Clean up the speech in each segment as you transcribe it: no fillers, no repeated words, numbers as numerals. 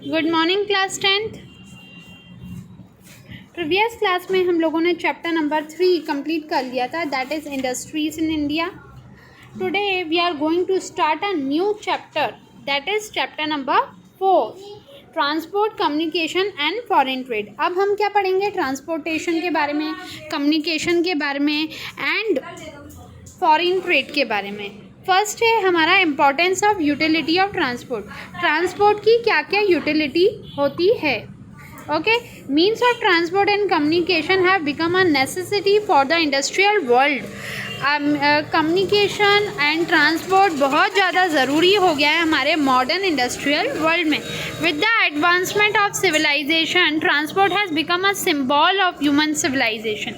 Good morning class 10th। Previous class में हम लोगों ने चैप्टर नंबर 3 कंप्लीट कर लिया था, that is industries in India. Today we are going to start a new chapter, that is chapter number 4, transport, communication and foreign trade. अब हम क्या पढ़ेंगे? ट्रांसपोर्टेशन के बारे में, कम्युनिकेशन के बारे में एंड फॉरेन ट्रेड के बारे में। फर्स्ट है हमारा importance of utility of transport. Transport की क्या क्या यूटिलिटी होती है? Okay, means of transport and communication have become a necessity for the industrial world. Communication and transport बहुत ज़्यादा ज़रूरी हो गया है हमारे मॉडर्न इंडस्ट्रियल वर्ल्ड में। With the advancement of civilisation, transport has become a symbol of human civilisation.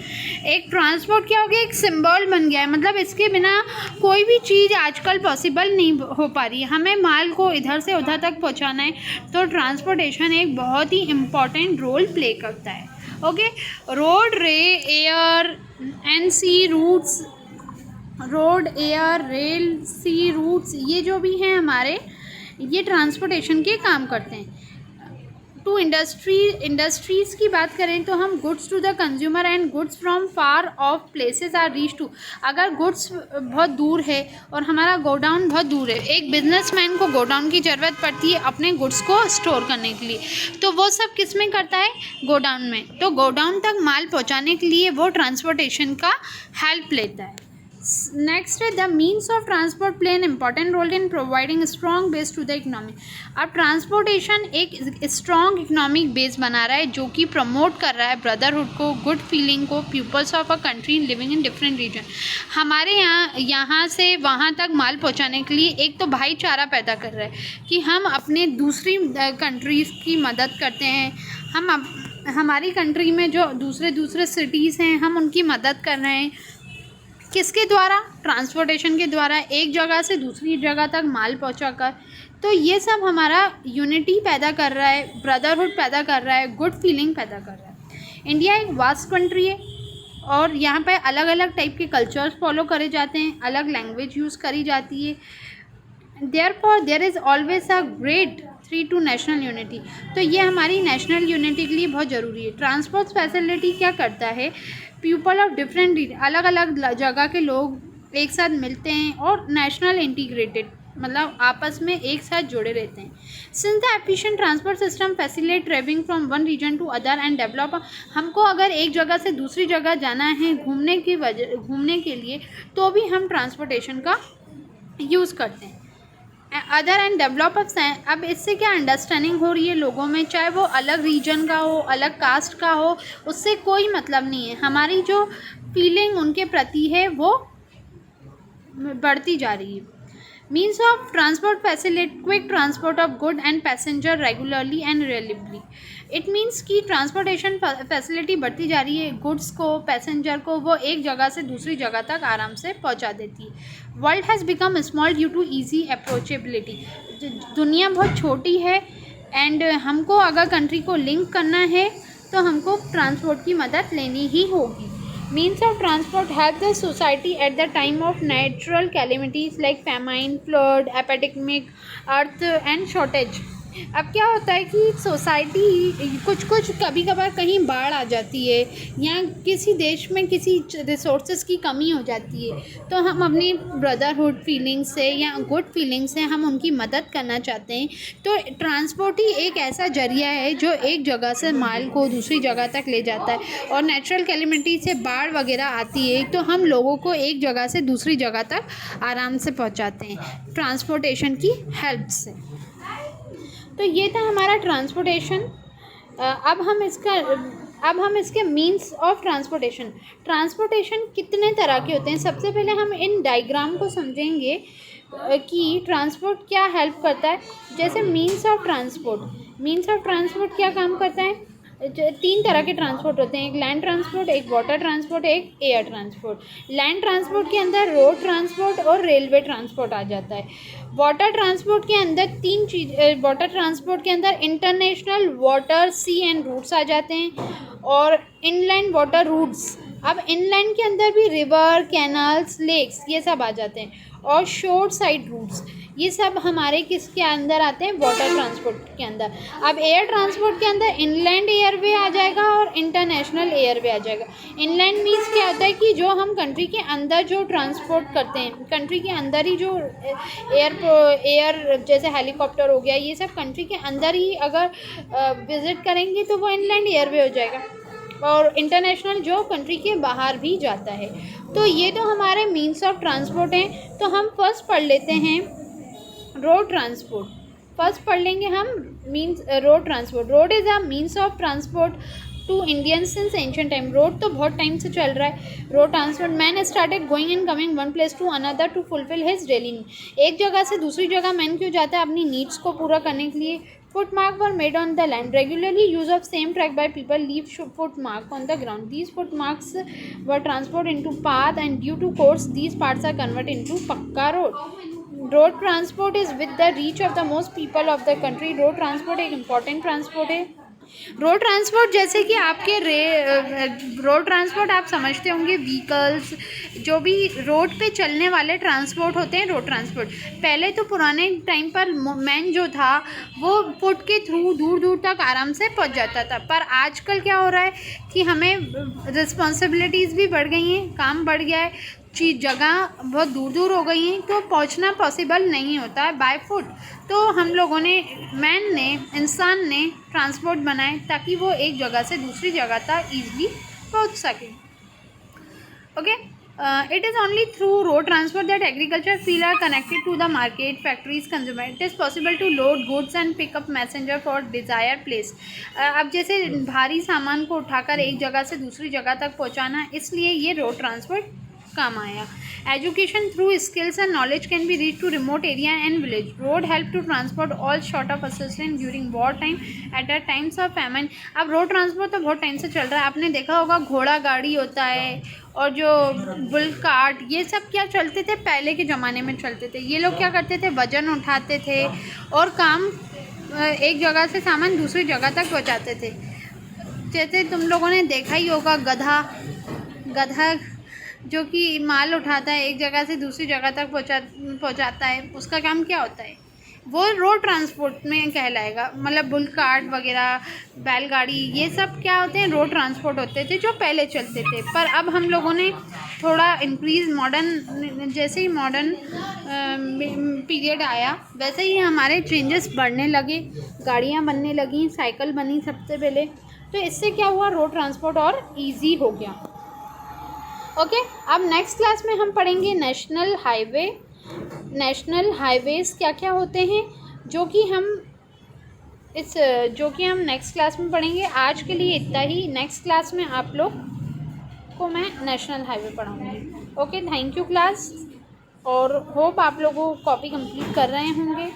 एक transport क्या हो गया? एक सिंबल बन गया है, मतलब इसके बिना कोई भी चीज़ आजकल पॉसिबल नहीं हो पा रही है। हमें माल को इधर से उधर तक पहुंचाना है तो ट्रांसपोर्टेशन एक बहुत ही इम्पॉर्टेंट रोल प्ले करता है। Okay, road, air and sea routes, road, air, rail, sea routes, ये जो भी हैं हमारे, ये ट्रांसपोर्टेशन के काम करते हैं। टू इंडस्ट्रीज़ की बात करें तो हम goods to the consumer and goods from far off places are reach to. अगर गुड्स बहुत दूर है और हमारा गोडाउन बहुत दूर है, एक बिजनेसमैन को गोडाउन की ज़रूरत पड़ती है अपने गुड्स को स्टोर करने के लिए, तो वो सब किस में करता है? गोडाउन में। तो गोडाउन तक माल पहुंचाने के लिए वो ट्रांसपोर्टेशन का हेल्प लेता है। नेक्स्ट है the means of transport play an important role in providing strong base to the economy. अब ट्रांसपोर्टेशन एक स्ट्रॉन्ग इकनॉमिक बेस बना रहा है जो कि प्रमोट कर रहा है ब्रदरहुड को, गुड फीलिंग को, peoples of a country living in different region. हमारे यहाँ से वहाँ तक माल पहुँचाने के लिए एक तो भाईचारा पैदा कर रहा है कि हम अपने दूसरी कंट्रीज़ की मदद करते हैं। हम हमारी कंट्री में जो दूसरे सिटीज़ हैं, हम उनकी मदद कर रहे हैं। किसके द्वारा? ट्रांसपोर्टेशन के द्वारा, एक जगह से दूसरी जगह तक माल पहुंचाकर। तो ये सब हमारा यूनिटी पैदा कर रहा है, ब्रदरहुड पैदा कर रहा है, गुड फीलिंग पैदा कर रहा है। इंडिया एक वास्ट कंट्री है और यहाँ पे अलग अलग टाइप के कल्चर्स फॉलो करे जाते हैं, अलग लैंग्वेज यूज़ करी जाती है। Therefore there is always a great three to national unity. तो ये हमारी नेशनल यूनिटी के लिए बहुत ज़रूरी है। ट्रांसपोर्ट फैसिलिटी क्या करता है? पीपल ऑफ डिफरेंट अलग अलग जगह के लोग एक साथ मिलते हैं और नेशनल इंटीग्रेटेड, मतलब आपस में एक साथ जुड़े रहते हैं। Since the efficient transport system facilitate travelling from one region to other and develop. हमको अगर एक जगह से दूसरी जगह जाना है घूमने के लिए, तो भी हम ट्रांसपोर्टेशन का यूज़ करते हैं। Other and develop. अब इससे क्या अंडरस्टैंडिंग हो रही है लोगों में, चाहे वो अलग रीजन का हो, अलग कास्ट का हो, उससे कोई मतलब नहीं है। हमारी जो फीलिंग उनके प्रति है वो बढ़ती जा रही है। Means of transport फैसिलिट quick transport of good and passenger regularly and reliably. It means कि ट्रांसपोर्टेशन फैसिलिटी बढ़ती जा रही है, गुड्स को, पैसेंजर को वो एक जगह से दूसरी जगह तक आराम से पहुंचा देती है। World has become small due to easy approachability. दुनिया बहुत छोटी है एंड हमको अगर कंट्री को लिंक करना है तो हमको ट्रांसपोर्ट की मदद लेनी ही होगी। Means of transport help the society at the time of natural calamities like famine, flood, epidemic, earth and shortage। अब क्या होता है कि सोसाइटी कुछ कभी कभार कहीं बाढ़ आ जाती है या किसी देश में किसी रिसोर्सेज की कमी हो जाती है, तो हम अपनी ब्रदरहुड फीलिंग से या गुड फीलिंग से हम उनकी मदद करना चाहते हैं। तो ट्रांसपोर्ट ही एक ऐसा जरिया है जो एक जगह से माल को दूसरी जगह तक ले जाता है। और नेचुरल कैलेमिटी से बाढ़ वगैरह आती है तो हम लोगों को एक जगह से दूसरी जगह तक आराम से पहुंचाते हैं ट्रांसपोर्टेशन की हेल्प से। तो ये था हमारा ट्रांसपोर्टेशन। अब हम इसके मीन्स ऑफ ट्रांसपोर्टेशन कितने तरह के होते हैं। सबसे पहले हम इन डायग्राम को समझेंगे कि ट्रांसपोर्ट क्या हेल्प करता है। जैसे मीन्स ऑफ ट्रांसपोर्ट क्या काम करता है? 3 तरह के ट्रांसपोर्ट होते हैं, एक लैंड ट्रांसपोर्ट, एक वाटर ट्रांसपोर्ट, एक एयर ट्रांसपोर्ट। लैंड ट्रांसपोर्ट के अंदर रोड ट्रांसपोर्ट और रेलवे ट्रांसपोर्ट आ जाता है। वाटर ट्रांसपोर्ट के अंदर वाटर ट्रांसपोर्ट के अंदर international water, sea and routes आ जाते हैं और इनलैंड वाटर रूट्स। अब इनलैंड के अंदर भी रिवर, कैनाल्स, लेक्स, ये सब आ जाते हैं और शोर साइड रूट्स। ये सब हमारे किसके अंदर आते हैं, वाटर ट्रांसपोर्ट के अंदर। अब एयर ट्रांसपोर्ट के अंदर इनलैंड एयरवे आ जाएगा और इंटरनेशनल एयरवे आ जाएगा। इनलैंड मीन्स क्या होता है कि जो हम कंट्री के अंदर जो ट्रांसपोर्ट करते हैं, कंट्री के अंदर ही जो एयर जैसे हेलीकॉप्टर हो गया, ये सब कंट्री के अंदर ही अगर विज़िट करेंगे तो वो इनलैंड एयरवे हो जाएगा। और इंटरनेशनल जो कंट्री के बाहर भी जाता है। तो ये तो हमारे मीन्स ऑफ ट्रांसपोर्ट हैं। तो हम फर्स्ट पढ़ लेते हैं रोड ट्रांसपोर्ट। फर्स्ट पढ़ लेंगे हम means road transport. Road is a means of transport to Indian since ancient time. Road तो बहुत टाइम से चल रहा है। Road transport man started going and coming one place to another to fulfil his daily need. एक जगह से दूसरी जगह मैन क्यों जाता है, अपनी नीड्स को पूरा करने के लिए। Footmarks were made on the land. Regularly use of same track by people leave footmark on the ground. These footmarks were transported into path and due to course these parts are converted into pakka road. Road transport is with the reach of the most people of the country. Road transport एक important transport है। Road transport जैसे कि आपके road transport आप समझते होंगे, vehicles जो भी रोड पे चलने वाले ट्रांसपोर्ट होते हैं, रोड ट्रांसपोर्ट। पहले तो पुराने टाइम पर मैन जो था वो फुट के थ्रू दूर दूर तक आराम से पहुंच जाता था। पर आजकल क्या हो रहा है कि हमें रिस्पॉन्सिबिलिटीज़ भी बढ़ गई हैं, काम बढ़ गया है, चीज़ जगह बहुत दूर दूर हो गई हैं, तो पहुंचना पॉसिबल नहीं होता है बाय फुट। तो हम लोगों ने, मैन ने, इंसान ने ट्रांसपोर्ट बनाए ताकि वो एक जगह से दूसरी जगह तक ईजिली पहुंच सके। Okay, it is only through road transport that agriculture fields are connected to the market, factories, consumer. It is possible to load goods and pick up messenger for desired place. अब जैसे भारी सामान को उठाकर एक जगह से दूसरी जगह तक पहुंचाना, इसलिए ये रोड ट्रांसपोर्ट काम आया। Education through skills and knowledge can be reach to remote area and village. Road help to transport all short of assistance during war time at a times of famine. अब road transport तो बहुत time से चल रहा है। आपने देखा होगा घोड़ा गाड़ी होता है और जो बुल कार्ट, ये सब क्या चलते थे, पहले के ज़माने में चलते थे। ये लोग क्या करते थे, वजन उठाते थे और काम एक जगह से सामान दूसरी जगह तक पहुँचाते थे। जैसे तुम लोगों ने देखा ही होगा गधा जो कि माल उठाता है, एक जगह से दूसरी जगह तक पहुंचाता है, उसका काम क्या होता है, वो रोड ट्रांसपोर्ट में कहलाएगा। मतलब बुल कार्ट वगैरह, बैलगाड़ी, ये सब क्या होते हैं, रोड ट्रांसपोर्ट होते थे जो पहले चलते थे। पर अब हम लोगों ने थोड़ा इंक्रीज़ मॉडर्न, जैसे ही मॉडर्न पीरियड आया वैसे ही हमारे चेंजेस बढ़ने लगे, गाड़ियाँ बनने लगी, साइकिल बनी सबसे पहले। तो इससे क्या हुआ, रोड ट्रांसपोर्ट और ईजी हो गया। ओके, अब नेक्स्ट क्लास में हम पढ़ेंगे नेशनल हाईवे। नेशनल हाईवेज़ क्या क्या होते हैं जो कि हम नेक्स्ट क्लास में पढ़ेंगे। आज के लिए इतना ही। नेक्स्ट क्लास में आप लोग को मैं नेशनल हाईवे पढ़ाऊँगी। ओके, थैंक यू क्लास, और होप आप लोगों को कॉपी कंप्लीट कर रहे होंगे।